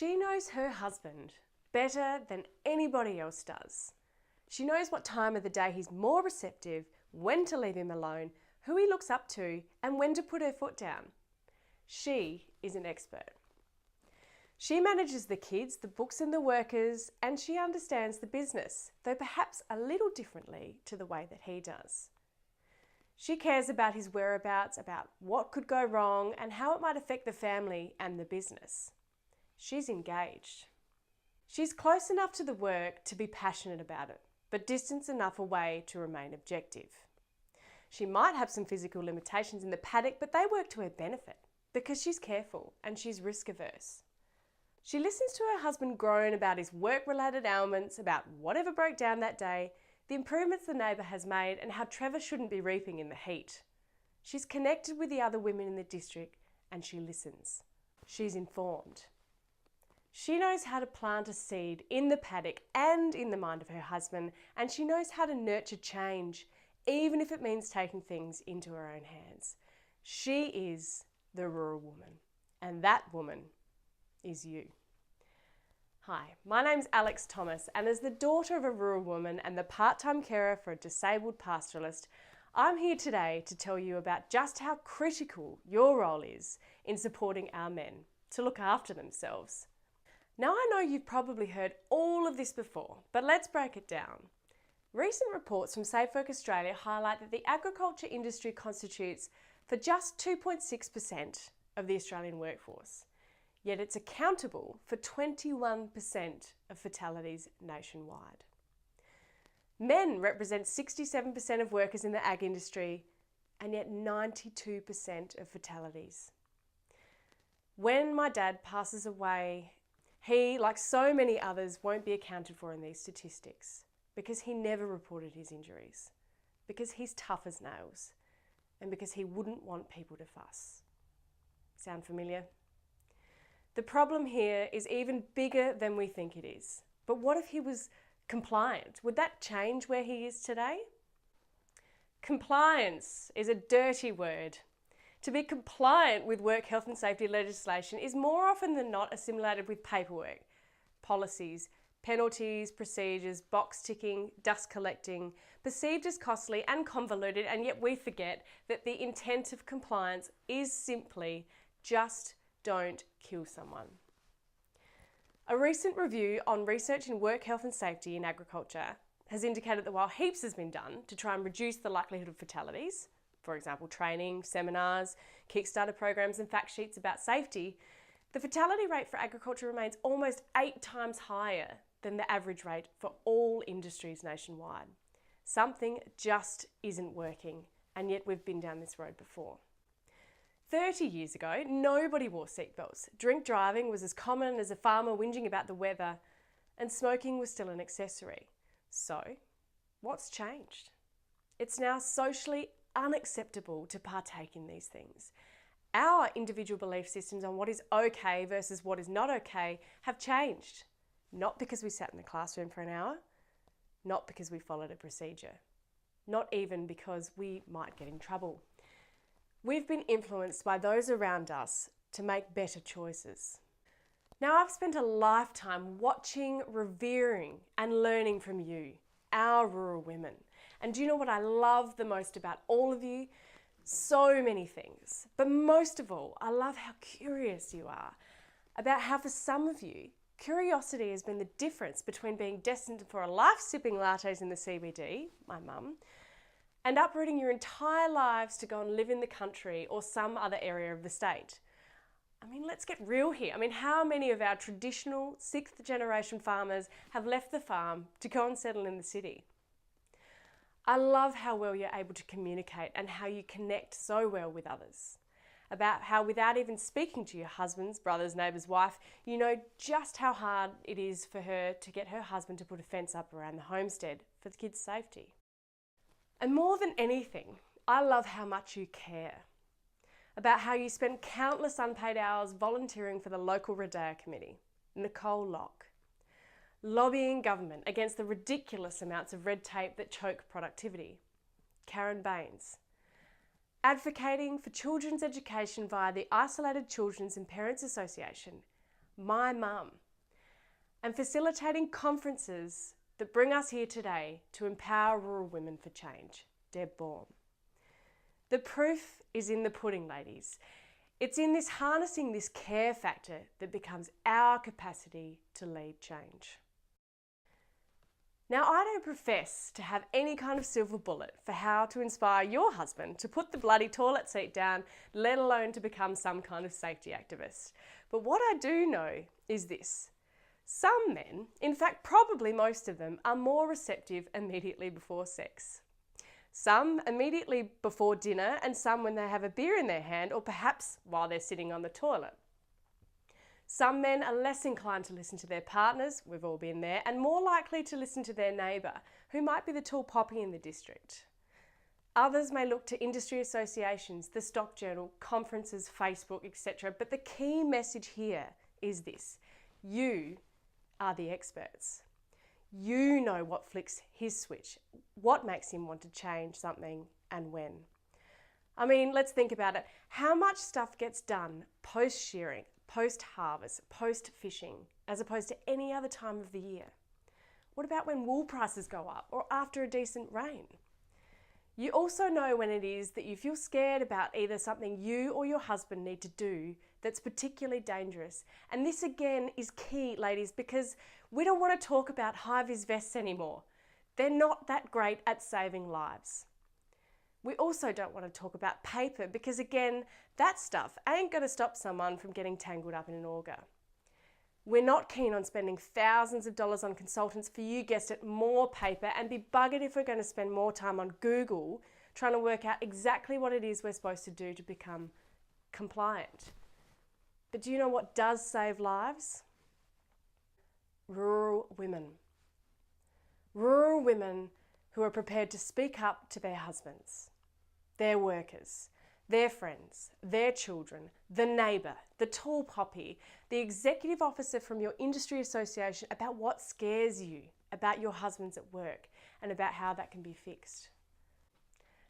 She knows her husband better than anybody else does. She knows what time of the day he's more receptive, when to leave him alone, who he looks up to, and when to put her foot down. She is an expert. She manages the kids, the books and the workers, and she understands the business, though perhaps a little differently to the way that he does. She cares about his whereabouts, about what could go wrong and how it might affect the family and the business. She's engaged. She's close enough to the work to be passionate about it, but distant enough away to remain objective. She might have some physical limitations in the paddock, but they work to her benefit because she's careful and she's risk averse. She listens to her husband groan about his work-related ailments, about whatever broke down that day, the improvements the neighbour has made, and how Trevor shouldn't be reaping in the heat. She's connected with the other women in the district and she listens. She's informed. She knows how to plant a seed in the paddock and in the mind of her husband, and she knows how to nurture change, even if it means taking things into her own hands. She is the rural woman, and that woman is you. Hi, my name's Alex Thomas, and as the daughter of a rural woman and the part-time carer for a disabled pastoralist, I'm here today to tell you about just how critical your role is in supporting our men to look after themselves. Now I know you've probably heard all of this before, but let's break it down. Recent reports from Safe Work Australia highlight that the agriculture industry constitutes for just 2.6% of the Australian workforce, yet it's accountable for 21% of fatalities nationwide. Men represent 67% of workers in the ag industry, and yet 92% of fatalities. When my dad passes away, he, like so many others, won't be accounted for in these statistics because he never reported his injuries, because he's tough as nails, and because he wouldn't want people to fuss. Sound familiar? The problem here is even bigger than we think it is. But what if he was compliant? Would that change where he is today? Compliance is a dirty word. To be compliant with work health and safety legislation is more often than not assimilated with paperwork, policies, penalties, procedures, box ticking, dust collecting, perceived as costly and convoluted, and yet we forget that the intent of compliance is simply just don't kill someone. A recent review on research in work health and safety in agriculture has indicated that while heaps has been done to try and reduce the likelihood of fatalities, for example, training, seminars, Kickstarter programs and fact sheets about safety, the fatality rate for agriculture remains almost 8 times higher than the average rate for all industries nationwide. Something just isn't working, and yet we've been down this road before. 30 years ago, nobody wore seatbelts. Drink driving was as common as a farmer whinging about the weather, and smoking was still an accessory. So, what's changed? It's now socially unacceptable to partake in these things. Our individual belief systems on what is okay versus what is not okay have changed. Not because we sat in the classroom for an hour, not because we followed a procedure, not even because we might get in trouble. We've been influenced by those around us to make better choices. Now, I've spent a lifetime watching, revering and learning from you, our rural women. And do you know what I love the most about all of you? So many things. But most of all, I love how curious you are about how for some of you, curiosity has been the difference between being destined for a life sipping lattes in the CBD, my mum, and uprooting your entire lives to go and live in the country or some other area of the state. I mean, let's get real here. I mean, how many of our traditional 6th generation farmers have left the farm to go and settle in the city? I love how well you're able to communicate and how you connect so well with others. About how without even speaking to your husband's, brother's, neighbour's wife, you know just how hard it is for her to get her husband to put a fence up around the homestead for the kids' safety. And more than anything, I love how much you care. About how you spend countless unpaid hours volunteering for the local Redea committee, Nicole Locke, lobbying government against the ridiculous amounts of red tape that choke productivity, Karen Baines, advocating for children's education via the Isolated Children's and Parents Association, my mum, and facilitating conferences that bring us here today to empower rural women for change, Deb Baum. The proof is in the pudding, ladies. It's in this harnessing this care factor that becomes our capacity to lead change. Now, I don't profess to have any kind of silver bullet for how to inspire your husband to put the bloody toilet seat down, let alone to become some kind of safety activist. But what I do know is this. Some men, in fact probably most of them, are more receptive immediately before sex. Some immediately before dinner, and some when they have a beer in their hand, or perhaps while they're sitting on the toilet. Some men are less inclined to listen to their partners, we've all been there, and more likely to listen to their neighbour, who might be the tall poppy in the district. Others may look to industry associations, the stock journal, conferences, Facebook, etc. But the key message here is this: you are the experts. You know what flicks his switch, what makes him want to change something, and when. I mean, let's think about it. How much stuff gets done post-shearing, post-harvest, post-fishing, as opposed to any other time of the year? What about when wool prices go up or after a decent rain? You also know when it is that you feel scared about either something you or your husband need to do that's particularly dangerous. And this again is key, ladies, because we don't want to talk about high-vis vests anymore. They're not that great at saving lives. We also don't want to talk about paper because again, that stuff ain't going to stop someone from getting tangled up in an auger. We're not keen on spending thousands of dollars on consultants for, you guessed it, more paper, and be buggered if we're going to spend more time on Google trying to work out exactly what it is we're supposed to do to become compliant. But do you know what does save lives? Rural women. Rural women who are prepared to speak up to their husbands, their workers, their friends, their children, the neighbour, the tall poppy, the executive officer from your industry association about what scares you about your husbands at work and about how that can be fixed.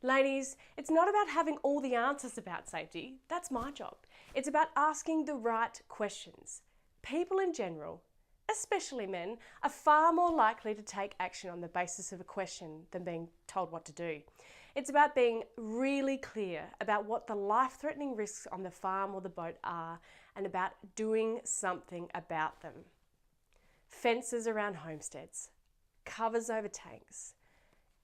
Ladies, it's not about having all the answers about safety. That's my job. It's about asking the right questions. People in general, especially men, are far more likely to take action on the basis of a question than being told what to do. It's about being really clear about what the life-threatening risks on the farm or the boat are and about doing something about them. Fences around homesteads, covers over tanks,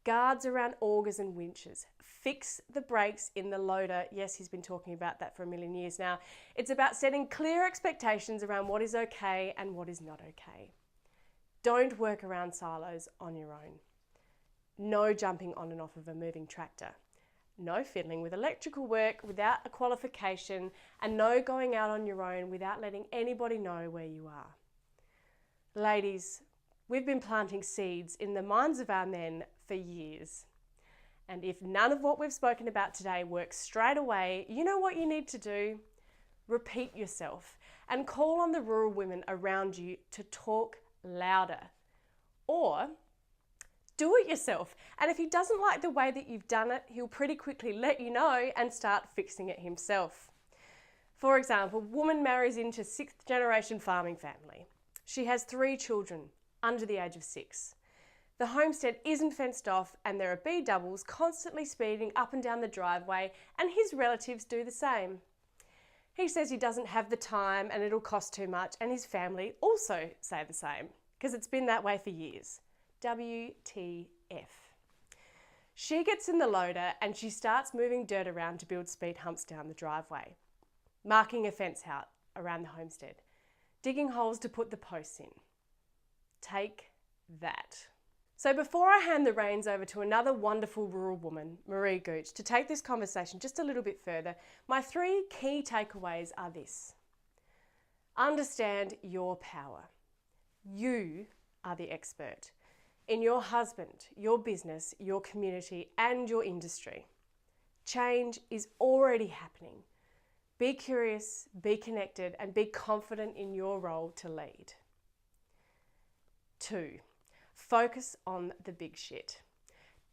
guards around augers and winches, fix the brakes in the loader. Yes, he's been talking about that for a million years now. It's about setting clear expectations around what is okay and what is not okay. Don't work around silos on your own. No jumping on and off of a moving tractor. No fiddling with electrical work without a qualification, and no going out on your own without letting anybody know where you are. Ladies, we've been planting seeds in the minds of our men for years. And if none of what we've spoken about today works straight away, you know what you need to do? Repeat yourself and call on the rural women around you to talk louder. Or do it yourself. And if he doesn't like the way that you've done it, he'll pretty quickly let you know and start fixing it himself. For example, woman marries into 6th generation farming family. She has 3 children under the age of 6. The homestead isn't fenced off and there are bee doubles constantly speeding up and down the driveway, and his relatives do the same. He says he doesn't have the time and it'll cost too much, and his family also say the same because it's been that way for years. WTF. She gets in the loader and she starts moving dirt around to build speed humps down the driveway, marking a fence out around the homestead, digging holes to put the posts in. Take that. So before I hand the reins over to another wonderful rural woman, Marie Gooch, to take this conversation just a little bit further, my 3 key takeaways are this. Understand your power. You are the expert in your husband, your business, your community, and your industry. Change is already happening. Be curious, be connected, and be confident in your role to lead. 2, focus on the big shit.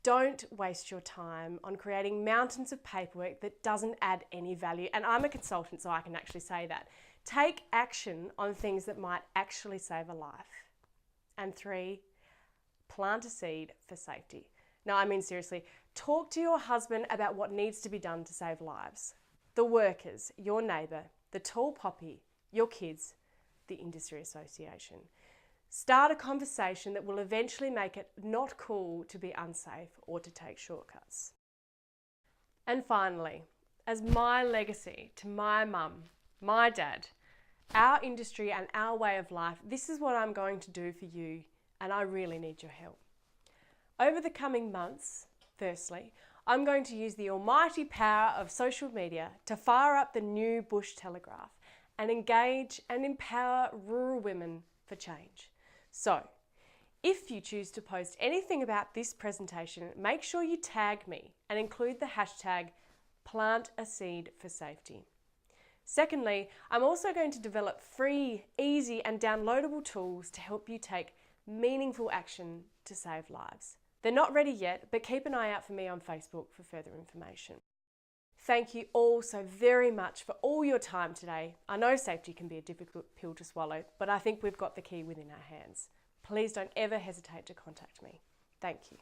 Don't waste your time on creating mountains of paperwork that doesn't add any value. And I'm a consultant, so I can actually say that. Take action on things that might actually save a life. And 3, plant a seed for safety. No, I mean seriously, talk to your husband about what needs to be done to save lives. The workers, your neighbour, the tall poppy, your kids, the industry association. Start a conversation that will eventually make it not cool to be unsafe or to take shortcuts. And finally, as my legacy to my mum, my dad, our industry and our way of life, this is what I'm going to do for you, and I really need your help. Over the coming months, firstly, I'm going to use the almighty power of social media to fire up the new Bush Telegraph and engage and empower rural women for change. So, if you choose to post anything about this presentation, make sure you tag me and include the hashtag PlantASeedForSafety. Secondly, I'm also going to develop free, easy and downloadable tools to help you take meaningful action to save lives. They're not ready yet, but keep an eye out for me on Facebook for further information. Thank you all so very much for all your time today. I know safety can be a difficult pill to swallow, but I think we've got the key within our hands. Please don't ever hesitate to contact me. Thank you.